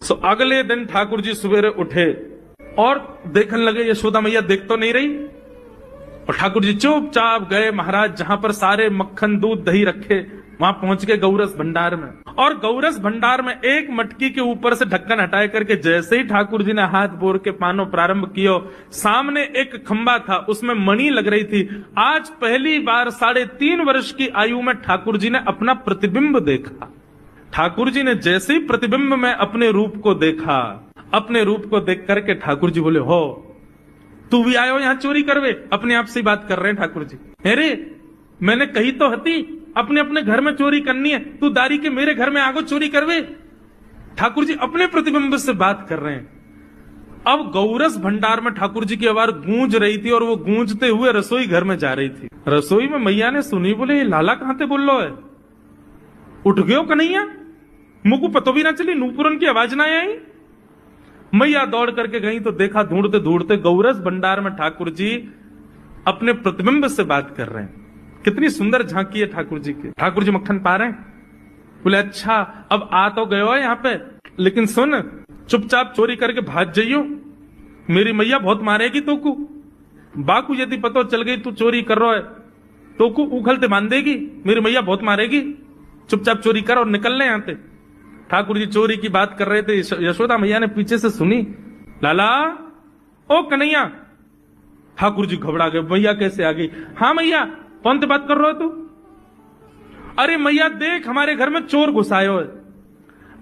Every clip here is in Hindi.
अगले दिन ठाकुर जी सवेरे उठे और देखने लगे यशोदा मैया देख तो नहीं रही, और ठाकुर जी चुपचाप गए महाराज जहां पर सारे मक्खन दूध दही रखे, वहां पहुंच के गौरस भंडार में। और गौरस भंडार में एक मटकी के ऊपर से ढक्कन हटाए करके जैसे ही ठाकुर जी ने हाथ बोर के पानो प्रारंभ किया, सामने एक खंबा था, उसमें मणि लग रही थी। आज पहली बार 3.5 वर्ष की आयु में ठाकुर जी ने अपना प्रतिबिंब देखा। ठाकुर जी ने जैसे ही प्रतिबिंब में अपने रूप को देखा, अपने रूप को देख करके ठाकुर जी बोले, हो तू भी आयो यहां चोरी करवे? अपने आप से बात कर रहे हैं ठाकुर जी। अरे मैंने कही तो हती अपने अपने घर में चोरी करनी है, तू दारी के मेरे घर में आगो चोरी करवे? ठाकुर जी अपने प्रतिबिंब से बात कर रहे हैं। अब गौरस भंडार में ठाकुर जी की आवाज गूंज रही थी और वो गूंजते हुए रसोई घर में जा रही थी। रसोई में मैया ने सुनी, बोले ये लाला कहां थे बोल लो है, उठ गयो कन्हैया? मुझको पतो भी ना चली, नूपुरन की आवाज ना आई। मैया दौड़ करके गई तो देखा ढूंढते ढूंढते गौरस भंडार में ठाकुर जी अपने प्रतिबिंब से बात कर रहे हैं। कितनी सुंदर झांकी है ठाकुर जी की। ठाकुर जी मक्खन पा रहे हैं। बोले अच्छा अब आ तो गए हो यहाँ पे, लेकिन सुन चुपचाप चोरी करके भाग जाइयो, मेरी मैया बहुत मारेगी तोकू। बाकू यदि पतो चल गई तू चोरी कर रहा है तोकू उखलते बांध देगी, मेरी मैया बहुत मारेगी। चुपचाप चोरी कर और निकल ले यहाँ से। ठाकुर जी चोरी की बात कर रहे थे, यशोदा मैया ने पीछे से सुनी, लाला ओ कन्हैया। ठाकुर जी घबरा गए, मैया कैसे आ गई? हाँ मैया, कौन से बात कर रहे हो तू? अरे मैया देख हमारे घर में चोर घुसायो है।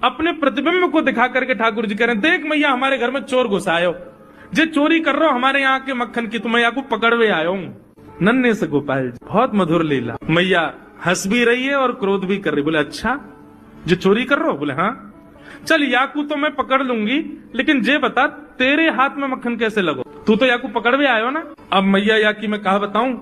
अपने प्रतिबिंब को दिखा करके ठाकुर जी कह रहे हैं, देख मैया हमारे घर में चोर घुसायो, जे चोरी कर रहे हो हमारे यहाँ के मक्खन की, तो मैया को पकड़वे आयो हूं। नन्हे से गोपाल जी, बहुत मधुर लीला। मैया हंस भी रही है और क्रोध भी कर रही। बोले अच्छा जो चोरी कर रहे हो? बोले हाँ। चल याकू तो मैं पकड़ लूंगी, लेकिन जे बता तेरे हाथ में मक्खन कैसे लगो? तू तो याकू पकड़वे आयो ना। अब मैया याकी मैं कहा बताऊं,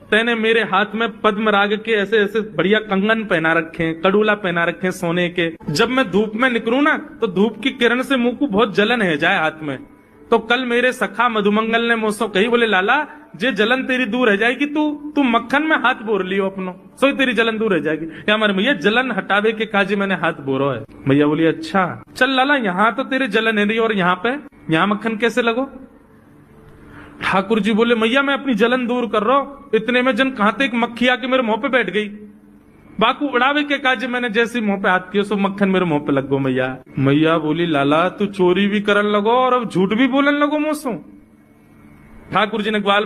तेने मेरे हाथ में पद्म राग के ऐसे ऐसे बढ़िया कंगन पहना रखे हैं, कड़ूला पहना रखे हैं सोने के। जब मैं धूप में निकलूं ना तो धूप की किरण से मुंह को बहुत जलन है जाए हाथ में। तो कल मेरे सखा मधुमंगल ने मुझसे कही, बोले लाला जे जलन तेरी दूर रह जाएगी, तू मक्खन में हाथ बोर लियो अपनो, सो तेरी जलन दूर रह जाएगी। या हमारे मैया जलन हटावे के काजे मैंने हाथ बोरो है। मैया बोली अच्छा चल लाला, यहाँ तो तेरे जलन है नहीं, और यहाँ पे यहाँ मक्खन कैसे लगो? ठाकुर जी बोले मैया मैं अपनी जलन दूर कर रहा हूं। इतने में जन कहां तक मक्खी आके मेरे मुंह पे बैठ गई। बाकू उड़ावे के काजे मैंने जैसे मुंह पे हाथ किया सो मक्खन मेरे मुंह पे लग गो। मैया बोली लाला तू चोरी भी करन लगो और अब झूठ भी बोलन लगो मुझसे। ठाकुर जी ने ग्वाल